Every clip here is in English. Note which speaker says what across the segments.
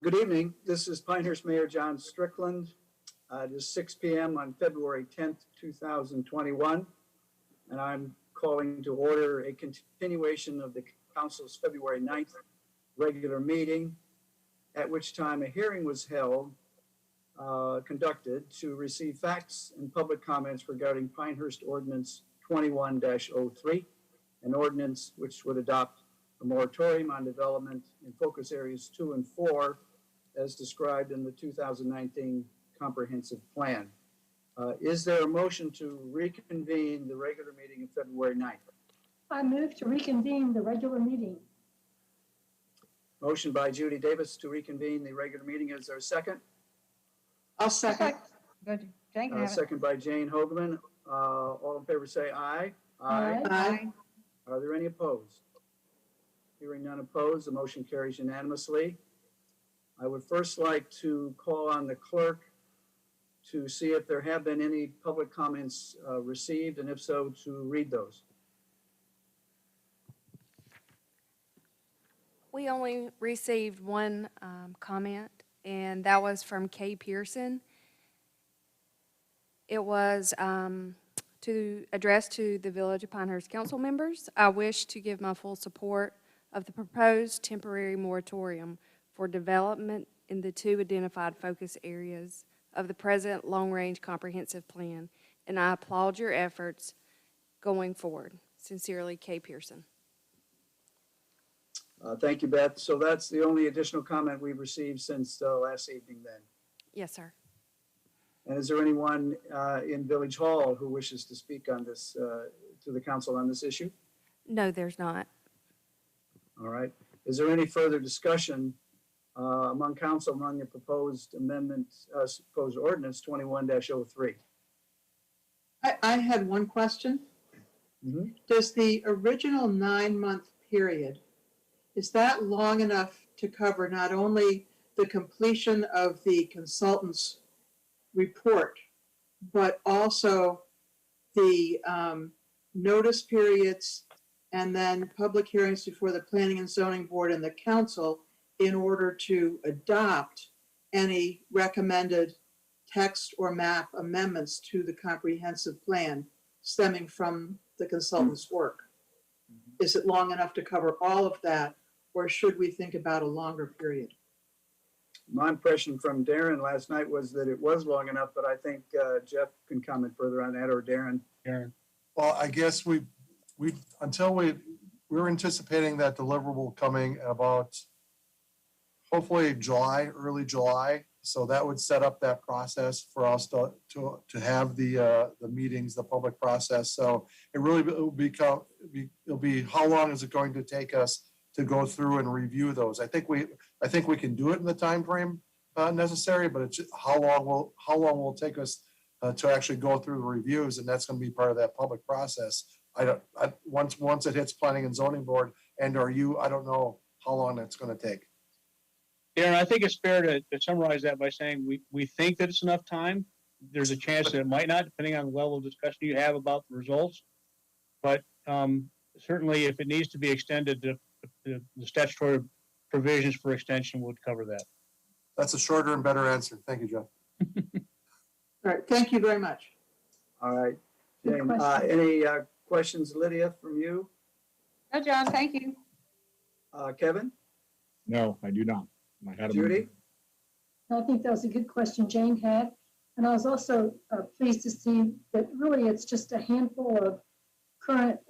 Speaker 1: Good evening. This is Pinehurst Mayor John Strickland. It is 6 p.m. on February 10th, 2021, and I'm calling to order a continuation of the Council's February 9th regular meeting, at which time a hearing was conducted to receive facts and public comments regarding Pinehurst Ordinance 21-03, an ordinance which would adopt a moratorium on development in focus areas 2 and 4 as described in the 2019 comprehensive plan. Is there a motion to reconvene the regular meeting of February 9th?
Speaker 2: I move to reconvene the regular meeting.
Speaker 1: Motion by Judy Davis to reconvene the regular meeting. Is there a second?
Speaker 3: I'll second.
Speaker 4: Good. Jane can have it.
Speaker 1: Second by Jane Hoagland. All in favor say aye.
Speaker 2: Aye.
Speaker 3: Aye.
Speaker 1: Are there any opposed? Hearing none opposed, the motion carries unanimously. I would first like to call on the clerk to see if there have been any public comments received, and if so, to read those.
Speaker 5: We only received one comment, and that was from Kay Pearson. It was to address to the Village of Pinehurst Council members. I wish to give my full support of the proposed temporary moratorium for development in the 2 identified focus areas of the present long-range comprehensive plan, and I applaud your efforts going forward. Sincerely, Kay Pearson.
Speaker 1: Thank you, Beth. So that's the only additional comment we've received since last evening then.
Speaker 5: Yes, sir.
Speaker 1: And is there anyone in Village Hall who wishes to speak on this, to the council on this issue?
Speaker 5: No, there's not.
Speaker 1: All right. Is there any further discussion among council among the proposed amendment, proposed ordinance 21-03?
Speaker 3: I had one question.
Speaker 1: Mhm.
Speaker 3: Does the original 9-month period, is that long enough to cover not only the completion of the consultant's report, but also the notice periods and then public hearings before the Planning and Zoning Board and the council in order to adopt any recommended text or map amendments to the comprehensive plan stemming from the consultant's work? Is it long enough to cover all of that, or should we think about a longer period?
Speaker 1: My impression from Darren last night was that it was long enough, but I think Jeff can comment further on that, or Darren.
Speaker 6: Well, I guess we're anticipating that deliverable coming about hopefully early July. So that would set up that process for us to have the meetings, the public process. So it really will be how long is it going to take us to go through and review those? I think we can do it in the time frame necessary, but it's just how long will it take us to actually go through the reviews, and that's going to be part of that public process. Once it hits Planning and Zoning Board I don't know how long that's going to take.
Speaker 7: Darren, I think it's fair to summarize that by saying we think that it's enough time. There's a chance that it might not, depending on the level of discussion you have about the results. But certainly, if it needs to be extended, the statutory provisions for extension would cover that.
Speaker 6: That's a shorter and better answer. Thank you, Jeff.
Speaker 3: All right, thank you very much.
Speaker 1: All right.
Speaker 2: Good
Speaker 1: Jane,
Speaker 2: question.
Speaker 1: any questions, Lydia, from you?
Speaker 4: No, John, thank you.
Speaker 1: Kevin?
Speaker 8: No, I do not. I had a
Speaker 1: Judy?
Speaker 2: I think that was a good question Jane had. And I was also pleased to see that really it's just a handful of current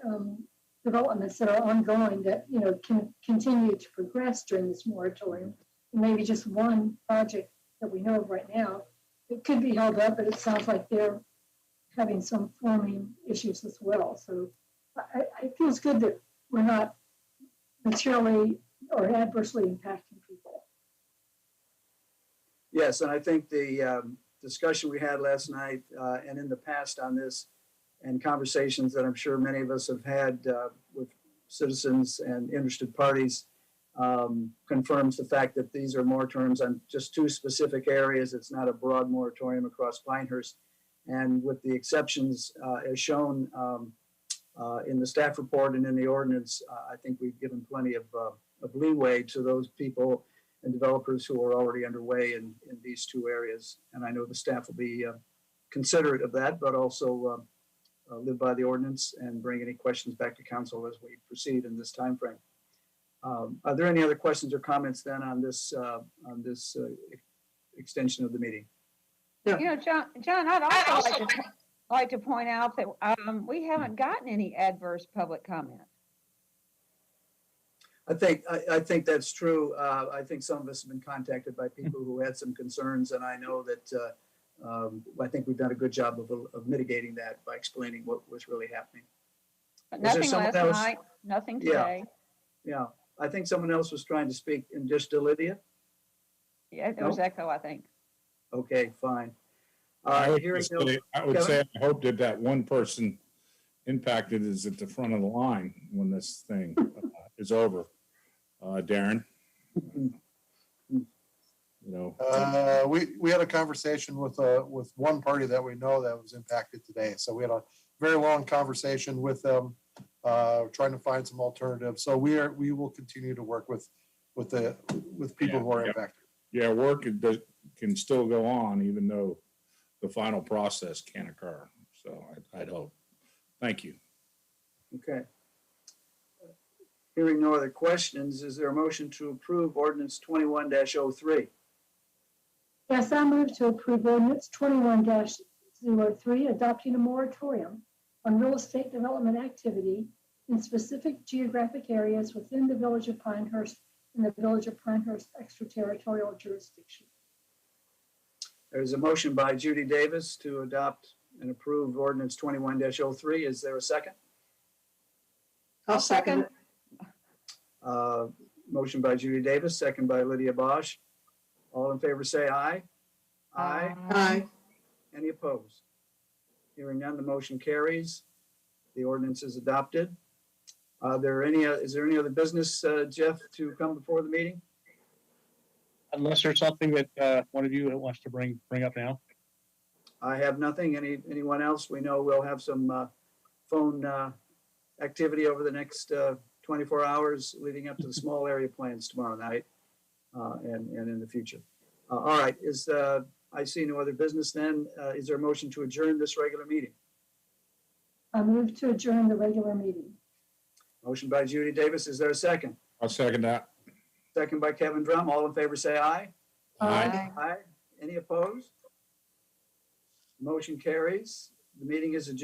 Speaker 2: developments that are ongoing that, can continue to progress during this moratorium. And maybe just one project that we know of right now, it could be held up, but it sounds like they're having some forming issues as well. So it feels good that we're not materially or adversely impacting people.
Speaker 1: Yes, and I think the discussion we had last night and in the past on this, and conversations that I'm sure many of us have had with citizens and interested parties, confirms the fact that these are moratoriums on just 2 specific areas. It's not a broad moratorium across Pinehurst. And with the exceptions as shown in the staff report and in the ordinance, I think we've given plenty of leeway to those people and developers who are already underway in these two areas. And I know the staff will be considerate of that, but also live by the ordinance and bring any questions back to council as we proceed in this timeframe. Are there any other questions or comments then on this extension of the meeting?
Speaker 4: You know, John, I'd also like to point out that we haven't gotten any adverse public comment.
Speaker 1: I think that's true. I think some of us have been contacted by people who had some concerns, and I know that I think we've done a good job of mitigating that by explaining what was really happening.
Speaker 4: But
Speaker 1: Is there
Speaker 4: nothing
Speaker 1: someone
Speaker 4: last
Speaker 1: else?
Speaker 4: night, nothing
Speaker 1: Yeah.
Speaker 4: today.
Speaker 1: Yeah, I think someone else was trying to speak, and just to Lydia.
Speaker 4: Yeah, there was echo, I think.
Speaker 1: Okay, fine.
Speaker 8: I would
Speaker 1: Hearing
Speaker 8: just
Speaker 1: no,
Speaker 8: say, I would say, I hope that one person impacted is at the front of the line when this thing is over. Darren? You know,
Speaker 6: We had a conversation with one party that we know that was impacted today. So we had a very long conversation with them, trying to find some alternatives. So we will continue to work with people who are impacted.
Speaker 8: yeah, work can still go on even though the final process can't occur. So I'd hope. Thank you.
Speaker 1: okay. Hearing no other questions, is there a motion to approve ordinance 21-03?
Speaker 2: Yes, I move to approve ordinance 21-03, adopting a moratorium on real estate development activity in specific geographic areas within the village of Pinehurst and the village of Pinehurst extraterritorial jurisdiction.
Speaker 1: There's a motion by Judy Davis to adopt and approve ordinance 21-03. Is there a second?
Speaker 3: I'll second it.
Speaker 1: Motion by Judy Davis, second by Lydia Bosch. All in favor say aye. Aye.
Speaker 3: Aye.
Speaker 1: Any opposed? Hearing none, the motion carries. The ordinance is adopted. Is there any other business, Jeff, to come before the meeting?
Speaker 7: Unless there's something that one of you wants to bring up now.
Speaker 1: I have nothing. Anyone else? We know we'll have some phone activity over the next 24 hours leading up to the small area plans tomorrow night and in the future. All right. I see no other business then. Is there a motion to adjourn this regular meeting?
Speaker 2: I move to adjourn the regular meeting.
Speaker 1: Motion by Judy Davis. Is there a second?
Speaker 8: I'll second that.
Speaker 1: Second by Kevin Drum. All in favor say aye.
Speaker 8: Aye.
Speaker 1: Aye. Any opposed? Motion carries. The meeting is adjourned.